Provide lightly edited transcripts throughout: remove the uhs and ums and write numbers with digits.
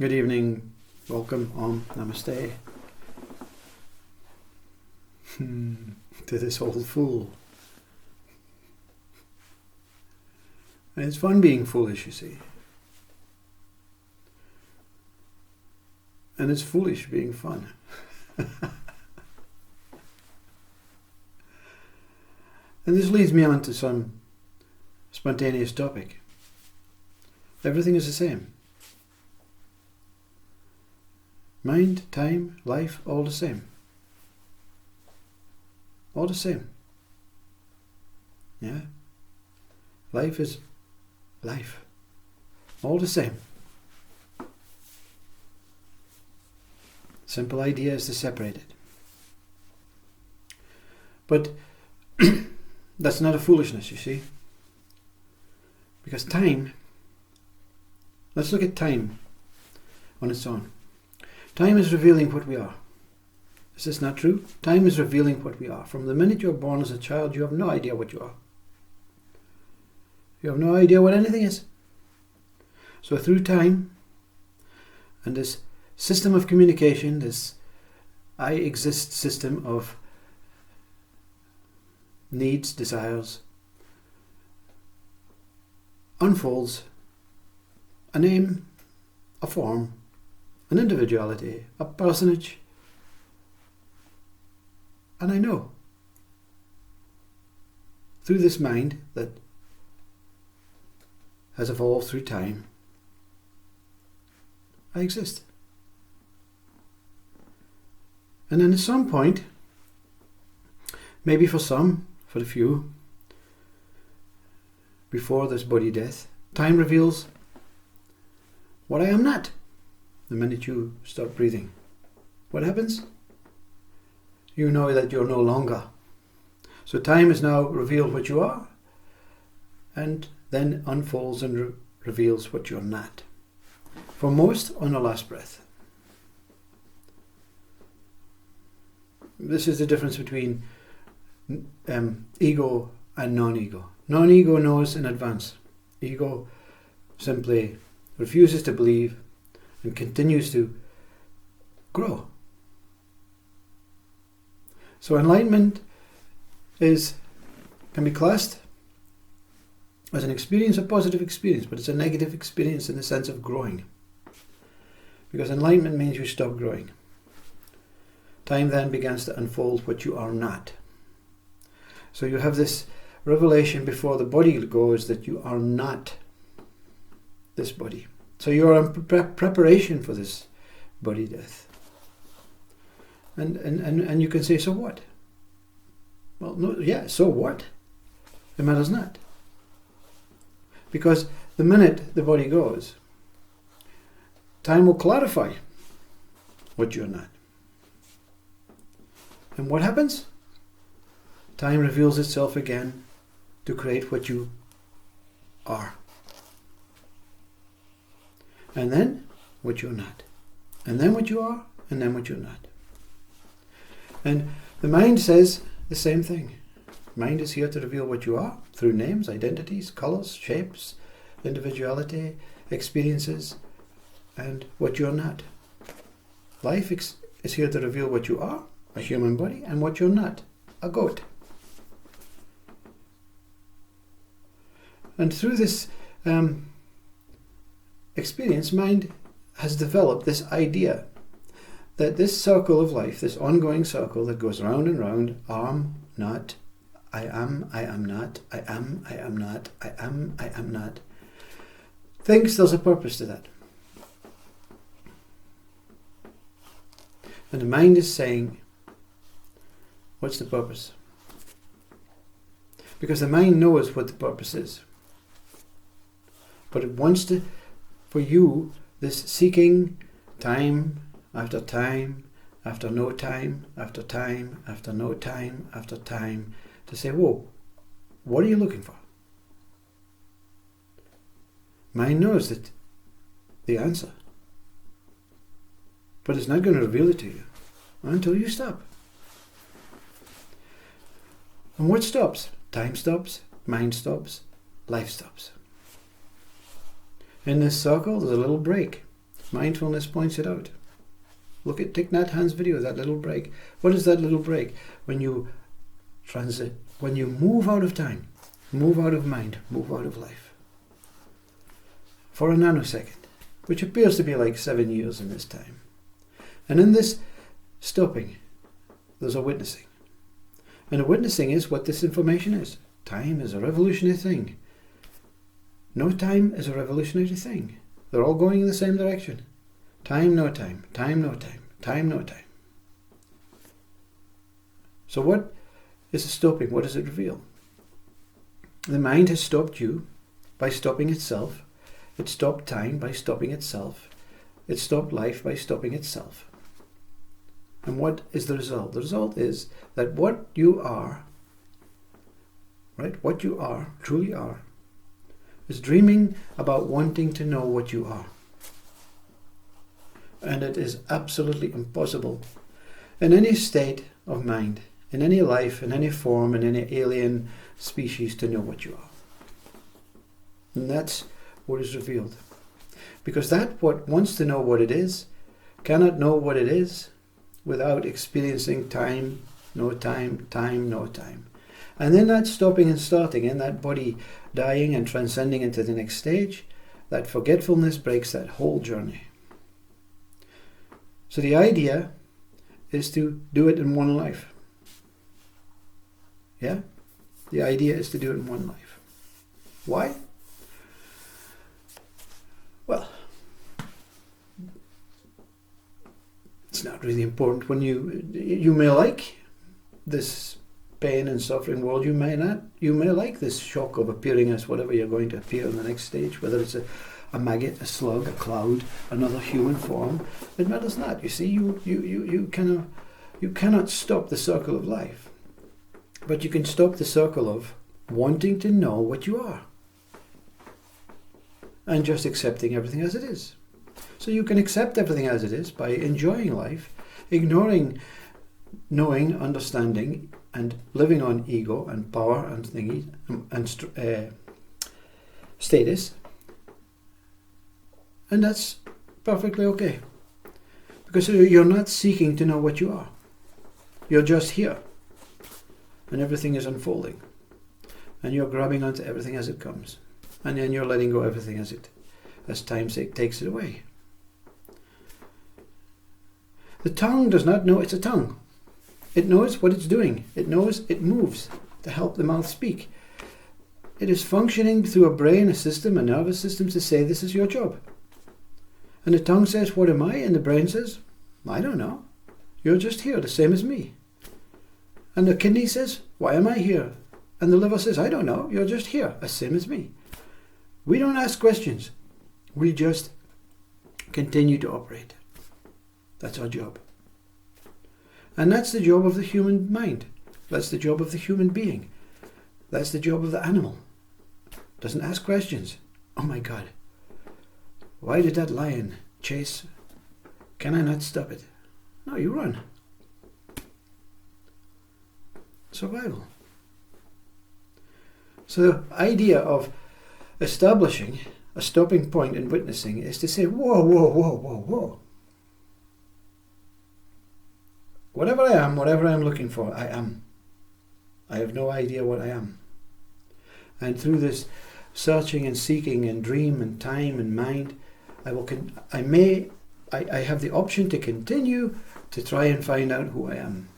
Good evening, welcome, namaste to this old fool. And it's fun being foolish, you see. And it's foolish being fun. And this leads me on to some spontaneous topic. Everything is the same. Mind, time, life, all the same. All the same. Yeah? Life is life. All the same. Simple idea is to separate it. But that's not a foolishness, you see. Because time, let's look at time on its own. Time is revealing what we are. Is this not true? Time is revealing what we are. From the minute you're born as a child, you have no idea what you are. You have no idea what anything is. So through time and this system of communication, this I exist system of needs, desires, unfolds a name, a form, an individuality, a personage, and I know through this mind that has evolved through time, I exist. And then at some point, maybe for some, for the few, before this body death, time reveals what I am not. The minute you stop breathing, what happens? You know that you're no longer. So time has now revealed what you are, and then unfolds and reveals what you're not. For most, on the last breath. This is the difference between ego and non-ego. Non-ego knows in advance. Ego simply refuses to believe and continues to grow. So enlightenment can be classed as an experience, a positive experience, but it's a negative experience in the sense of growing. Because enlightenment means you stop growing. Time then begins to unfold what you are not. So you have this revelation before the body goes that you are not this body. So you're in preparation for this body death. And you can say, so what? Well, no, yeah, so what? It matters not. Because the minute the body goes, time will clarify what you're not. And what happens? Time reveals itself again to create what you are. And then what you're not. And then what you are, and then what you're not. And the mind says the same thing. Mind is here to reveal what you are through names, identities, colours, shapes, individuality, experiences, and what you're not. Life is here to reveal what you are, a human body, and what you're not, a goat. And through this experience, mind has developed this idea that this circle of life, this ongoing circle that goes round and round, not, I am not, I am not, I am not, thinks there's a purpose to that. And the mind is saying, what's the purpose? Because the mind knows what the purpose is. But it wants to, for you, this seeking time after time, after no time, after time, after no time, after time, to say, whoa, what are you looking for? Mind knows that the answer, but it's not going to reveal it to you until you stop. And what stops? Time stops, mind stops, life stops. In this circle, there's a little break. Mindfulness points it out. Look at Thich Nhat Hanh's video, that little break. What is that little break? When you when you move out of time, move out of mind, move out of life. For a nanosecond, which appears to be like 7 years in this time. And in this stopping, there's a witnessing. And a witnessing is what this information is. Time is a revolutionary thing. No time is a revolutionary thing. They're all going in the same direction. Time, no time. Time, no time. Time, no time. So what is the stopping? What does it reveal? The mind has stopped you by stopping itself. It stopped time by stopping itself. It stopped life by stopping itself. And what is the result? The result is that what you are, right, what you are, truly are, is dreaming about wanting to know what you are. And it is absolutely impossible in any state of mind, in any life, in any form, in any alien species to know what you are. And that's what is revealed. Because that what wants to know what it is cannot know what it is without experiencing time, no time, time, no time. And then that stopping and starting, in that body dying and transcending into the next stage, that forgetfulness breaks that whole journey. So the idea is to do it in one life. Yeah? The idea is to do it in one life. Why? Well, it's not really important. When you may like this pain and suffering world, you may not. You may like this shock of appearing as whatever you're going to appear in the next stage, whether it's a maggot, a slug, a cloud, another human form. It matters not. You see, you cannot stop the circle of life, but you can stop the circle of wanting to know what you are and just accepting everything as it is. So you can accept everything as it is by enjoying life, ignoring knowing, understanding, and living on ego and power and thingy and status. And that's perfectly okay. Because you're not seeking to know what you are. You're just here. And everything is unfolding. And you're grabbing onto everything as it comes. And then you're letting go everything as time takes it away. The tongue does not know it's a tongue. It knows what it's doing. It knows it moves to help the mouth speak. It is functioning through a brain, a system, a nervous system to say this is your job. And the tongue says, what am I? And the brain says, I don't know. You're just here, the same as me. And the kidney says, why am I here? And the liver says, I don't know. You're just here, the same as me. We don't ask questions. We just continue to operate. That's our job. And that's the job of the human mind. That's the job of the human being. That's the job of the animal. Doesn't ask questions. Oh my God. Why did that lion chase? Can I not stop it? No, you run. Survival. So the idea of establishing a stopping point in witnessing is to say, whoa, whoa, whoa, whoa, whoa. Whatever I am, whatever I'm looking for, I am. I have no idea what I am. And through this searching and seeking and dream and time and mind, I have the option to continue to try and find out who I am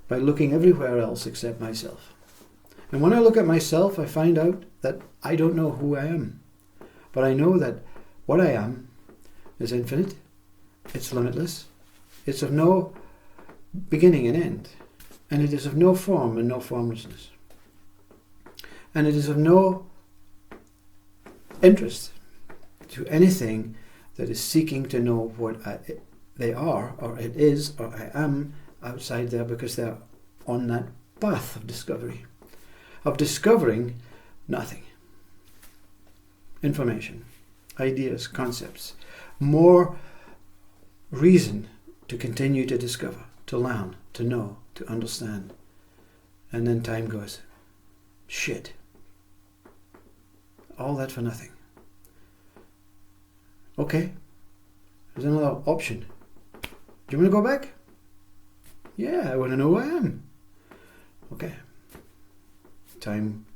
by looking everywhere else except myself. And when I look at myself, I find out that I don't know who I am. But I know that what I am is infinite, it's limitless, it's of no beginning and end, and it is of no form and no formlessness. And it is of no interest to anything that is seeking to know what they are, or it is, or I am outside there, because they're on that path of discovery, of discovering nothing. Information, ideas, concepts, more reason to continue to discover, to learn, to know, to understand. And then time goes, shit. All that for nothing. Okay, There's another option. Do you want to go back? Yeah, I want to know who I am. Okay. Time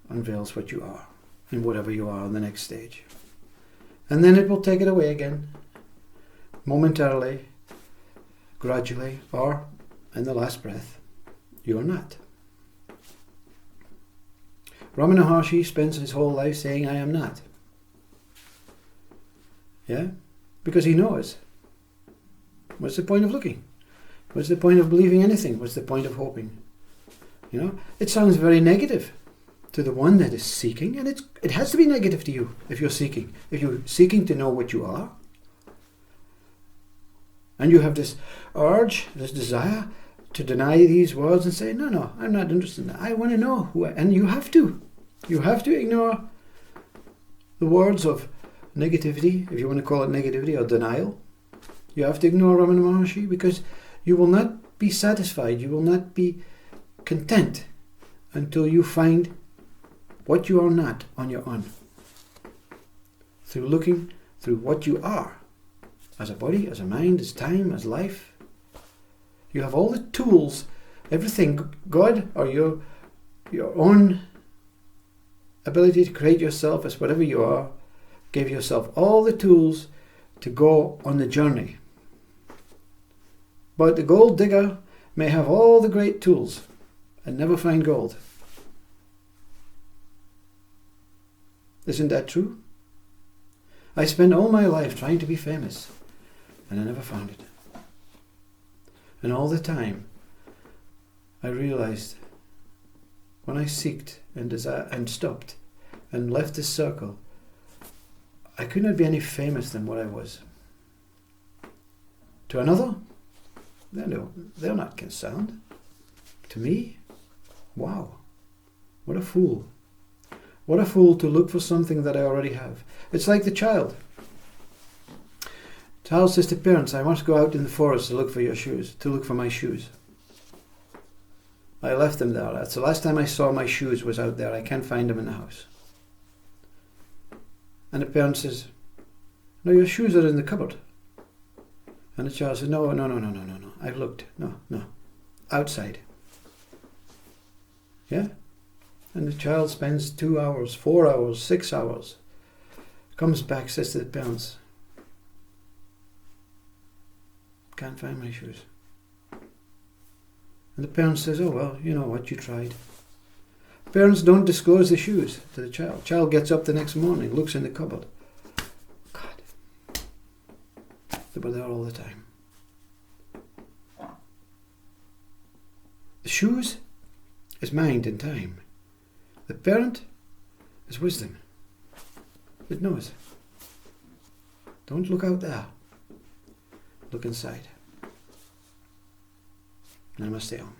unveils what you are, and whatever you are on the next stage. And then it will take it away again, momentarily, gradually, or in the last breath, you are not. Ramana Maharshi spends his whole life saying, I am not. Yeah? Because he knows. What's the point of looking? What's the point of believing anything? What's the point of hoping? You know, it sounds very negative to the one that is seeking, and it has to be negative to you if you're seeking. If you're seeking to know what you are, and you have this urge, this desire to deny these words and say, no, I'm not interested in that. I want to know who I am. And you have to. You have to ignore the words of negativity, if you want to call it negativity, or denial. You have to ignore Ramana Maharshi, because you will not be satisfied, you will not be content until you find what you are not on your own. Through looking through what you are, as a body, as a mind, as time, as life. You have all the tools, everything. God, or your own ability to create yourself as whatever you are, gave yourself all the tools to go on the journey. But the gold digger may have all the great tools and never find gold. Isn't that true? I spent all my life trying to be famous, and I never found it. And all the time, I realized when I seeked and stopped and left this circle, I could not be any famous than what I was. To another, they're not concerned. To me, wow, what a fool. What a fool to look for something that I already have. It's like the child. Child says to parents, I must go out in the forest to look for your shoes, to look for my shoes. I left them there. That's the last time I saw my shoes was out there. I can't find them in the house. And the parent says, no, your shoes are in the cupboard. And the child says, no. I've looked. No. Outside. Yeah? And the child spends 2 hours, 4 hours, 6 hours. Comes back, says to the parents, can't find my shoes. And the parent says, oh, well, you know what, you tried. Parents don't disclose the shoes to the child. Child gets up the next morning, looks in the cupboard. God. They were there all the time. The shoes is mind and time. The parent is wisdom. It knows. Don't look out there. Look inside. Namaste Om.